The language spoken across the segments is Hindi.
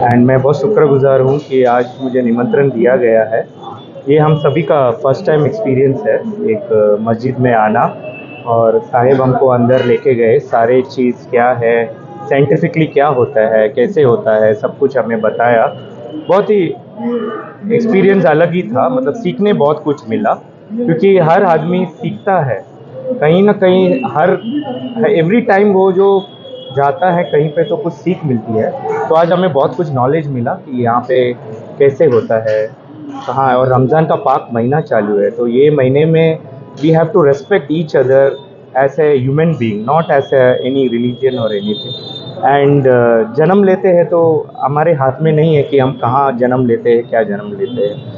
एंड मैं बहुत शुक्रगुजार हूँ कि आज मुझे निमंत्रण दिया गया है। ये हम सभी का फर्स्ट टाइम एक्सपीरियंस है एक मस्जिद में आना, और साहिब हमको अंदर लेके गए, सारे चीज़ क्या है, साइंटिफिकली क्या होता है, कैसे होता है, सब कुछ हमें बताया। बहुत ही एक्सपीरियंस अलग ही था, मतलब सीखने बहुत कुछ मिला, क्योंकि हर आदमी सीखता है कहीं ना कहीं। हर एवरी टाइम वो जो जाता है कहीं पे तो कुछ सीख मिलती है। तो आज हमें बहुत कुछ नॉलेज मिला कि यहाँ पे कैसे होता है, कहाँ है। और रमज़ान का पाक महीना चालू है, तो ये महीने में we have to respect each other as a human being, not as any religion और एनीथिंग। एंड जन्म लेते हैं तो हमारे हाथ में नहीं है कि हम कहाँ जन्म लेते हैं, क्या जन्म लेते हैं।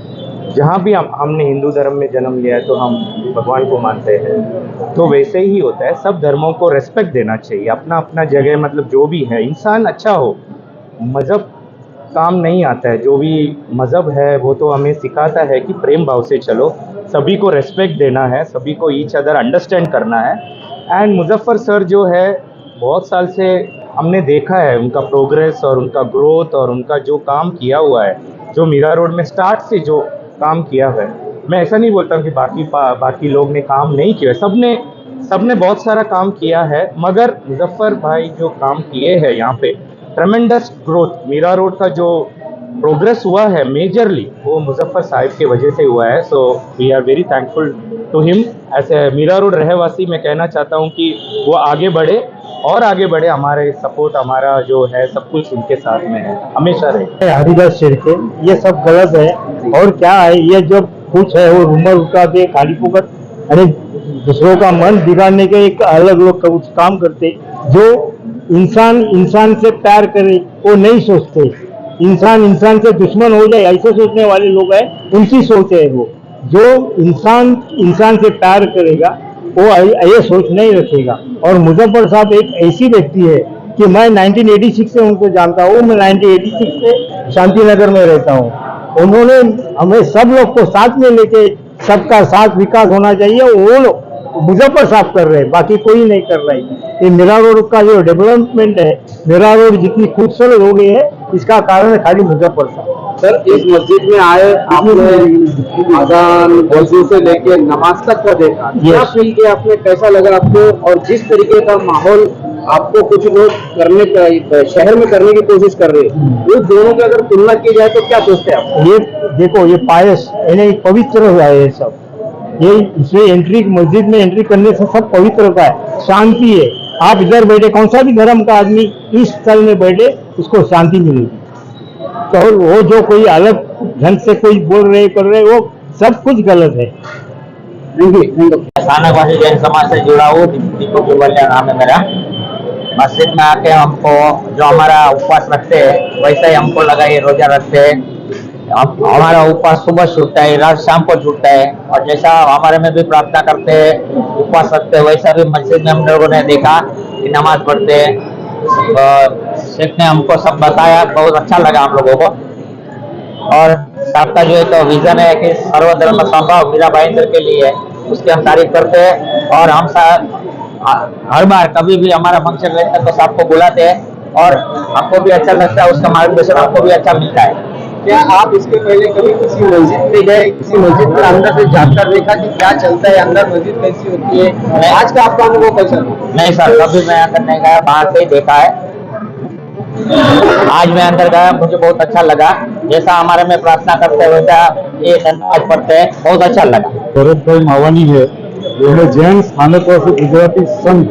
जहाँ भी हमने हिंदू धर्म में जन्म लिया है तो हम भगवान को मानते हैं, तो वैसे ही होता है। सब धर्मों को रेस्पेक्ट देना चाहिए, अपना अपना जगह, मतलब जो भी है इंसान अच्छा हो। मज़हब काम नहीं आता है, जो भी मज़हब है वो तो हमें सिखाता है कि प्रेम भाव से चलो, सभी को रेस्पेक्ट देना है, सभी को ईच अदर अंडरस्टैंड करना है। एंड मुजफ्फर सर जो है, बहुत साल से हमने देखा है उनका प्रोग्रेस और उनका ग्रोथ और उनका जो काम किया हुआ है, जो मीरा रोड में स्टार्ट से जो काम किया है। मैं ऐसा नहीं बोलता हूँ कि बाकी लोग ने काम नहीं किया, सबने बहुत सारा काम किया है, मगर मुजफ्फर भाई जो काम किए हैं यहाँ पे, ट्रेमेंडस ग्रोथ, मीरा रोड का जो प्रोग्रेस हुआ है मेजरली, वो मुजफ्फर साहिब के वजह से हुआ है। So we are very thankful to him. ऐसे मीरा रोड रहवासी मैं कहना चाहता हूँ कि वो आगे बढ़े और आगे बढ़े, हमारे सपोर्ट, हमारा जो है सब कुछ उनके साथ में है, हमेशा रहे। हरिदास शिर्के, ये सब गलत है। और क्या है, ये जो कुछ है वो रूमर उठाते खाली फुकट, अरे दूसरों का मन बिगाड़ने के एक अलग लोग कुछ काम करते। जो इंसान इंसान से प्यार करे वो नहीं सोचते, इंसान इंसान से दुश्मन हो जाए ऐसे सोचने वाले लोग हैं, उनकी सोच है वो। जो इंसान इंसान से प्यार करेगा वो ये सोच नहीं रखेगा। और मुजफ्फर साहब एक ऐसी व्यक्ति है कि मैं 1986 से उनको जानता हूँ। मैं 1986 से शांति नगर में रहता हूँ। उन्होंने हमें सब लोग को साथ में लेके, सबका साथ विकास होना चाहिए, वो लोग मुजफ्फर साहब कर रहे हैं, बाकी कोई नहीं कर रहा है। ये मीरा रोड का जो डेवलपमेंट है, मीरा रोड जितनी खूबसूरत हो गई है, इसका कारण है खाली मुजफ्फर साहब। सर, इस मस्जिद में आए आपने अजान वजू से लेके नमाज तक का देखा, क्या फील किया आपने, कैसा लगा आपको? और जिस तरीके का माहौल आपको कुछ लोग करने का शहर में करने की कोशिश कर रहे हैं, उस दोनों की अगर तुलना की जाए तो क्या सोचते हैं आप? ये देखो, ये पायस यानी पवित्र हुआ है ये सब। ये इसमें एंट्री, मस्जिद में एंट्री करने से सब पवित्र होता है, शांति है। आप इधर बैठे, कौन सा भी धर्म का आदमी इस स्थल में बैठे, उसको शांति मिलेगी। तो वो जो कोई अलग ढंग से कोई बोल रहे कर रहे, वो सब कुछ गलत है। स्थानकवासी जैन समाज से जुड़ा हूँ, दीपक जुवालिया नाम है मेरा। मस्जिद में आके हमको जो हमारा उपवास रखते हैं वैसा ही हमको लगा ये रोजा रखते हैं। हमारा उपवास सुबह छूटता है, रात शाम को छूटता है, और जैसा हमारे में भी प्रार्थना करते हैं, उपवास रखते हैं, वैसा भी मस्जिद में हम लोगों ने देखा कि नमाज पढ़ते हैं। शेख ने हमको सब बताया, बहुत अच्छा लगा हम लोगों को। और आपका जो है तो विजन है कि सर्वधर्म संभव मीरा भाईंदर के लिए, उसकी हम तारीफ करते हैं। और हम हर बार कभी भी हमारा फंक्शन रहता है तो सबको बुलाते हैं, और हमको भी अच्छा लगता है, उसका मार्गदर्शन हमको भी अच्छा मिलता है। क्या आप इसके पहले कभी किसी मस्जिद में गए, किसी मस्जिद के अंदर से जाकर देखा कि क्या चलता है अंदर, मस्जिद कैसी होती है? आज का आपका अनुभव कैसा? नहीं सर, कभी मैं अंदर नहीं गया, बाहर से ही देखा है। आज मैं अंदर गया, मुझे बहुत अच्छा लगा। जैसा हमारे में प्रार्थना करते हैं वैसा ये नमाज पढ़ते हैं, बहुत अच्छा लगा। भरत भाई मावानी है, मैं जैन स्थानकवासी गुजराती संघ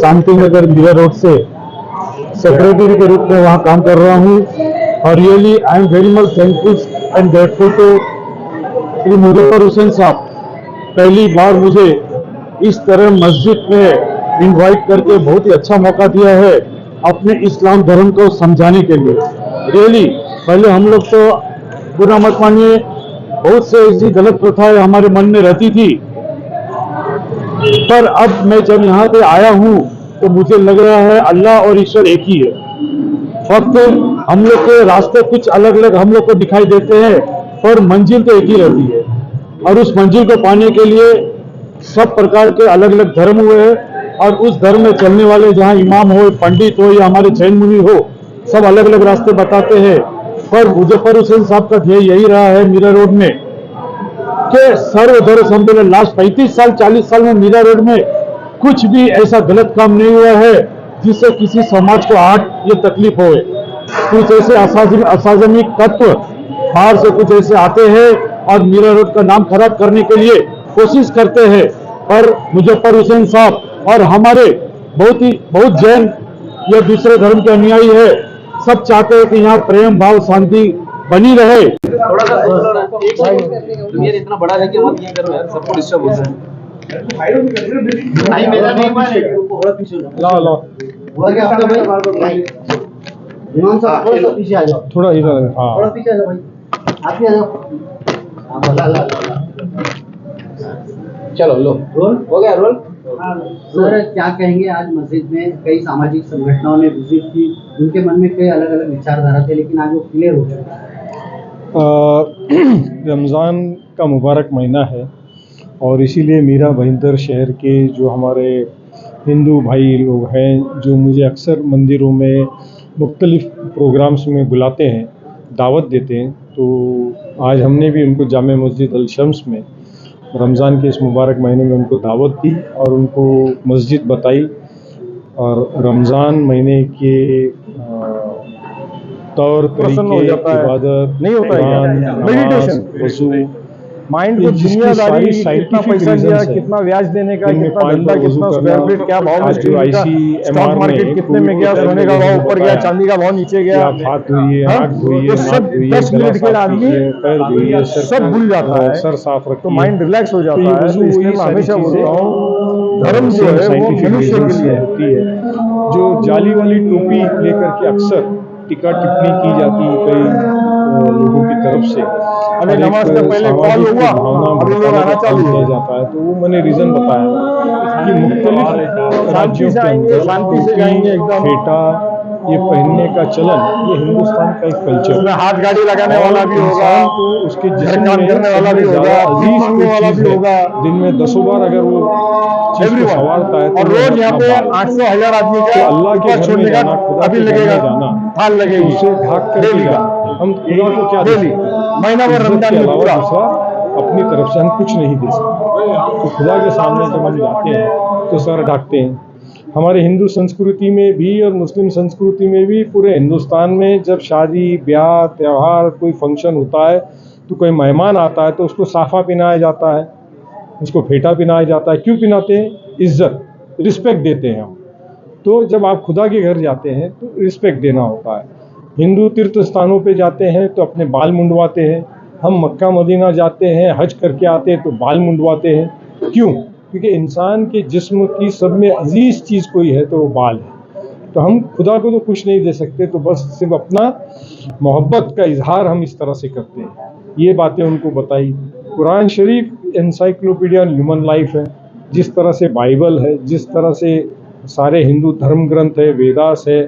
शांति नगर मीरा रोड से सेक्रेटरी के रूप में वहाँ काम कर रहा हूँ। और really I am very much thankful and grateful to Shri Muzaffar Hussain Sahab. पहली बार मुझे इस तरह मस्जिद में इनवाइट करके बहुत ही अच्छा मौका दिया है अपने इस्लाम धर्म को समझाने के लिए। रियली पहले हम लोग तो बुरा मत मानिए, बहुत से ऐसी गलत प्रथाएं हमारे मन में रहती थी, पर अब मैं जब यहाँ पे आया हूँ तो मुझे लग रहा है अल्लाह और ईश्वर एक ही है। फक्त हम लोग के रास्ते कुछ अलग अलग हम लोग को दिखाई देते हैं, पर मंजिल तो एक ही रहती है। और उस मंजिल को पाने के लिए सब प्रकार के अलग अलग धर्म हुए हैं, और उस धर्म में चलने वाले जहाँ इमाम हो, पंडित हो या हमारे जैन मुनि हो, सब अलग अलग रास्ते बताते हैं, पर मुजफ्फर हुसैन साहब का ध्येय यही रहा है मीरा रोड में कि सर्वधर्म सम्मेलन। लास्ट 35 साल 40 साल में मीरा रोड में कुछ भी ऐसा गलत काम नहीं हुआ है जिससे किसी समाज को आहट या तकलीफ होए। कुछ ऐसे असाजमिक तत्व बाहर से कुछ ऐसे आते हैं और मीरा रोड का नाम खराब करने के लिए कोशिश करते हैं, पर मुजफ्फर हुसैन साहब और हमारे बहुत जैन या दूसरे धर्म के अनुयायी है, सब चाहते हैं कि यहाँ प्रेम भाव शांति बनी रहे। थोड़ा सा दुनिया इतना बड़ा है कि मत ये करो यार, सबको डिस्टर्ब होता है। मेरा नहीं थोड़ा पीछे ला हुआ क्या आपका भाई? इमाम साहब थोड़ा सा पीछे आ जाओ, थोड़ा इधर, हाँ थोड़ा पीछे आ जाओ भाई, आप भी आ जाओ। हाँ, ला। चलो लो, रोल हो गया रोल। सर क्या कहेंगे, आज मस्जिद में कई सामाजिक संगठनों ने विजिट की, उनके मन में कई अलग अलग विचारधारा थे, लेकिन आज वो क्लियर हो चुका है। रमज़ान का मुबारक महीना है और इसीलिए मीरा भाईंदर शहर के जो हमारे हिंदू भाई लोग हैं, जो मुझे अक्सर मंदिरों में मुख्तलिफ प्रोग्राम्स में बुलाते हैं, दावत देते हैं, तो आज हमने भी उनको जामे मस्जिद अल शम्स में रमज़ान के इस मुबारक महीने में उनको दावत दी और उनको मस्जिद बताई। और रमज़ान महीने के तौर तरीके, इबादत नहीं होता है, मेडिटेशन, वज़ू, माइंड को दुनियादारी, कितना पैसा दिया, कितना ब्याज देने का, कितना धंधा, कितना स्क्वायर फीट, क्या भाव में स्टॉक मार्केट कितने में गया, सोने का भाव ऊपर गया, चांदी का भाव नीचे गया, हाथ धोइए, आँख धोइए, सब 10 मिनट के आदमी सब भूल जाता है, सर साफ रखिए, तो माइंड रिलैक्स हो जाता है। तो इसलिए मैं हमेशा बोल रहा हूँ, धर्म जो है वो मनुष्य के लिए होती है। जो जाली वाली टोपी लेकर के अक्सर टिक्का टिप्पणी की जाती है कई लोगों की तरफ से, अभी नमाज से पहले कॉल हुआ, अभी लोग आना चालू किया जाता है, तो वो मैंने रीजन बताया कि मुख्तलिफ राज्यों के अंदर शांति से जाएंगे, एकदम फेटा ये पहनने का चलन, ये हिंदुस्तान का एक कल्चर है। हाथ गाड़ी लगाने वाला भी होगा, तो उसके जिस्म काम करने वाला भी होगा, अजीज वाला भी होगा, दिन में 10 बार अगर वो संवारता है, और रोज यहाँ पे 800,000 आदमी का अल्लाह के घर में जाना, अभी लगेगा जाना, थाल लगेगी, उसे ढाक कर हम खुदा को क्या दे, महीना भर रमजान में पूरा अपनी तरफ से हम कुछ नहीं दे सकते। तो खुदा के सामने जब हम जाते हैं तो सर ढाकते हैं। हमारे हिंदू संस्कृति में भी और मुस्लिम संस्कृति में भी, पूरे हिंदुस्तान में जब शादी ब्याह त्यौहार कोई फंक्शन होता है तो कोई मेहमान आता है तो उसको साफा पहनाया जाता है, उसको फेटा पहनाया जाता है। क्यों पहनाते हैं? इज्जत, रिस्पेक्ट देते हैं हम। तो जब आप खुदा के घर जाते हैं तो रिस्पेक्ट देना होता है। हिंदू तीर्थ स्थानों पे जाते हैं तो अपने बाल मुंडवाते हैं। हम मक्का मदीना जाते हैं, हज करके आते हैं तो बाल मुंडवाते हैं। क्यों? क्योंकि इंसान के जिस्म की सब में अजीज चीज़ कोई है तो वो बाल है। तो हम खुदा को तो कुछ नहीं दे सकते, तो बस सिर्फ अपना मोहब्बत का इजहार हम इस तरह से करते हैं। ये बातें उनको बताई। कुरान शरीफ एनसाइक्लोपीडिया ह्यूमन लाइफ है, जिस तरह से बाइबल है, जिस तरह से सारे हिंदू धर्म ग्रंथ है, वेदास है,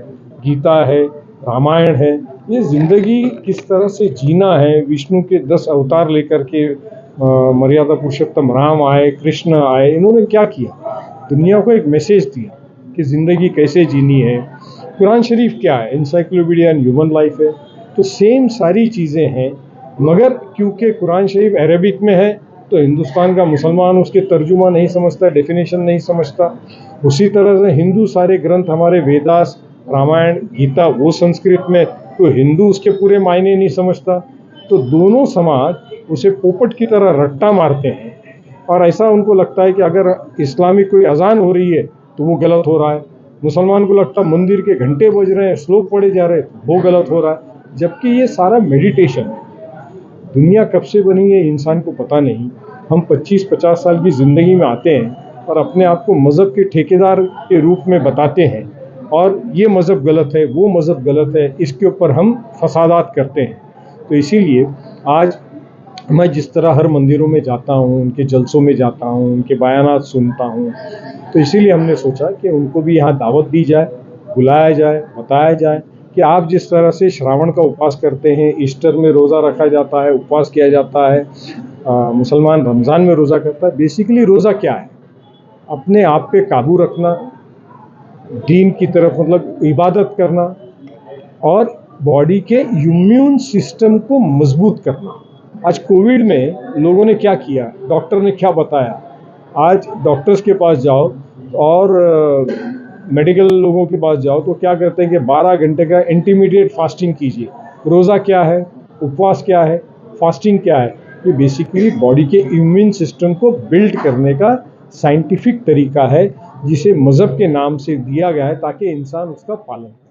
गीता है, रामायण है, ये ज़िंदगी किस तरह से जीना है। विष्णु के 10 अवतार लेकर के मर्यादा पुरुषोत्तम राम आए, कृष्ण आए, इन्होंने क्या किया? दुनिया को एक मैसेज दिया कि ज़िंदगी कैसे जीनी है। कुरान शरीफ क्या है? एनसाइक्लोपीडिया ह्यूमन लाइफ है। तो सेम सारी चीज़ें हैं, मगर क्योंकि कुरान शरीफ अरबिक में है तो हिंदुस्तान का मुसलमान उसके तर्जुमा नहीं समझता, डेफिनेशन नहीं समझता। उसी तरह से हिंदू सारे ग्रंथ हमारे वेदास, रामायण, गीता वो संस्कृत में, तो हिंदू उसके पूरे मायने नहीं समझता। तो दोनों समाज उसे पोपट की तरह रट्टा मारते हैं और ऐसा उनको लगता है कि अगर इस्लामिक कोई अजान हो रही है तो वो गलत हो रहा है, मुसलमान को लगता है मंदिर के घंटे बज रहे हैं, श्लोक पढ़े जा रहे हैं, वो गलत हो रहा है। जबकि ये सारा मेडिटेशन है। दुनिया कब से बनी है इंसान को पता नहीं। हम 25-50 साल की ज़िंदगी में आते हैं और अपने आप को मज़हब के ठेकेदार के रूप में बताते हैं, और ये मज़हब गलत है, वो मज़हब गलत है, इसके ऊपर हम फसादात करते हैं। तो इसीलिए आज मैं जिस तरह हर मंदिरों में जाता हूँ, उनके जलसों में जाता हूँ, उनके बयानात सुनता हूँ, तो इसीलिए हमने सोचा कि उनको भी यहाँ दावत दी जाए, बुलाया जाए, बताया जाए कि आप जिस तरह से श्रावण का उपवास करते हैं, ईस्टर में रोज़ा रखा जाता है, उपवास किया जाता है, मुसलमान रमज़ान में रोज़ा करता है। बेसिकली रोज़ा क्या है? अपने आप पे काबू रखना, दीन की तरफ मतलब इबादत करना, और बॉडी के इम्यून सिस्टम को मजबूत करना। आज कोविड में लोगों ने क्या किया, डॉक्टर ने क्या बताया, आज डॉक्टर्स के पास जाओ और मेडिकल लोगों के पास जाओ तो क्या करते हैं कि 12 घंटे का इंटरमीडिएट फास्टिंग कीजिए। रोज़ा क्या है, उपवास क्या है, फास्टिंग क्या है, ये बेसिकली बॉडी के इम्यून सिस्टम को बिल्ड करने का साइंटिफिक तरीका है जिसे मज़हब के नाम से दिया गया है ताकि इंसान उसका पालन करे।